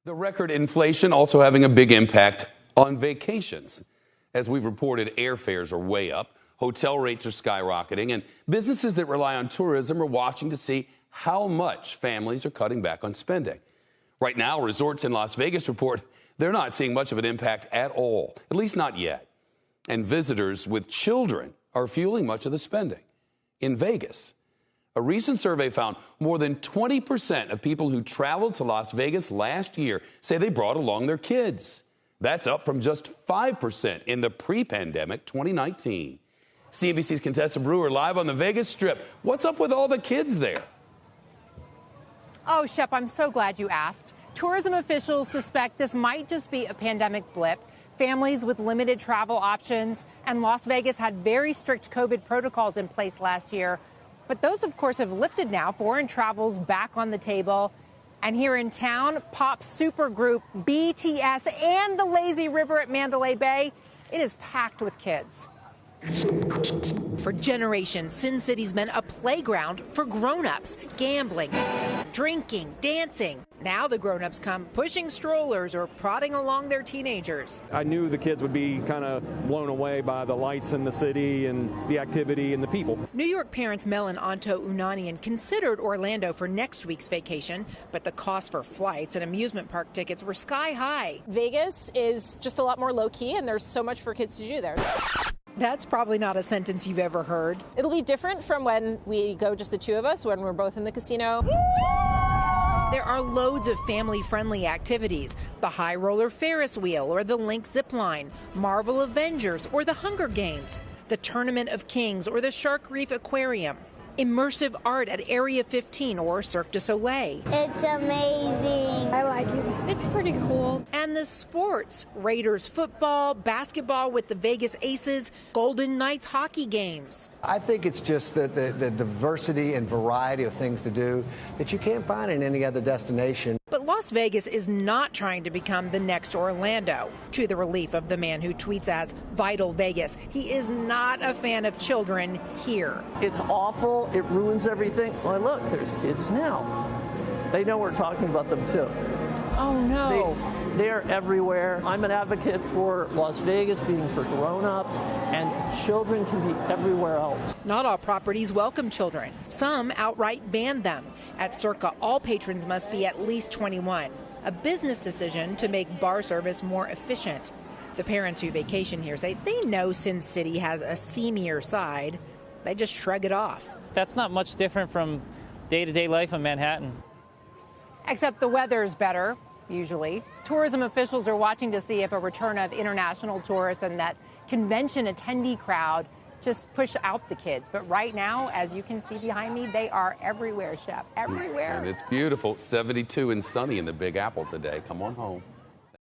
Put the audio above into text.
The record inflation also having a big impact on vacations. As we've reported, airfares are way up, hotel rates are skyrocketing, and businesses that rely on tourism are watching to see how much families are cutting back on spending. Right now, resorts in Las Vegas report they're not seeing much of an impact at all, at least not yet. And visitors with children are fueling much of the spending. In Vegas, a recent survey found more than 20% of people who traveled to Las Vegas last year say they brought along their kids. That's up from just 5% in the pre-pandemic 2019. CNBC's Contessa Brewer live on the Vegas Strip. What's up with all the kids there? Oh, Shep, I'm so glad you asked. Tourism officials suspect this might just be a pandemic blip. Families with limited travel options, and Las Vegas had very strict COVID protocols in place last year. But those, of course, have lifted now. Foreign travel's back on the table. And here in town, pop supergroup BTS and the lazy river at Mandalay Bay, it is packed with kids. For generations, Sin City's been a playground for grown-ups, gambling, drinking, dancing. Now the grown-ups come pushing strollers or prodding along their teenagers. I knew the kids would be kind of blown away by the lights in the city and the activity and the people. New York parents Mel and Anto Unanian considered Orlando for next week's vacation, but the cost for flights and amusement park tickets were sky high. Vegas is just a lot more low-key, and there's so much for kids to do there. That's probably not a sentence you've ever heard. It'll be different from when we go just the two of us, when we're both in the casino. There are loads of family-friendly activities. The High Roller Ferris Wheel or the Link Zip Line, Marvel Avengers or the Hunger Games, the Tournament of Kings or the Shark Reef Aquarium, immersive art at Area 15 or Cirque du Soleil. It's amazing. I like it. It's pretty cool. And the sports, Raiders football, basketball with the Vegas Aces, Golden Knights hockey games. I think it's just the diversity and variety of things to do that you can't find in any other destination. But Las Vegas is not trying to become the next Orlando. To the relief of the man who tweets as Vital Vegas, he is not a fan of children here. It's awful. It ruins everything. Well, look, there's kids now. They know we're talking about them too. Oh, no. They're everywhere. I'm an advocate for Las Vegas being for grown-ups, and children can be everywhere else. Not all properties welcome children. Some outright ban them. At Circa, all patrons must be at least 21. A business decision to make bar service more efficient. The parents who vacation here say they know Sin City has a seamier side. They just shrug it off. That's not much different from day-to-day life in Manhattan. Except the weather's better, usually. Tourism officials are watching to see if a return of international tourists and that convention attendee crowd just push out the kids. But right now, as you can see behind me, they are everywhere, Chef, everywhere. And it's beautiful. 72 and sunny in the Big Apple today. Come on home.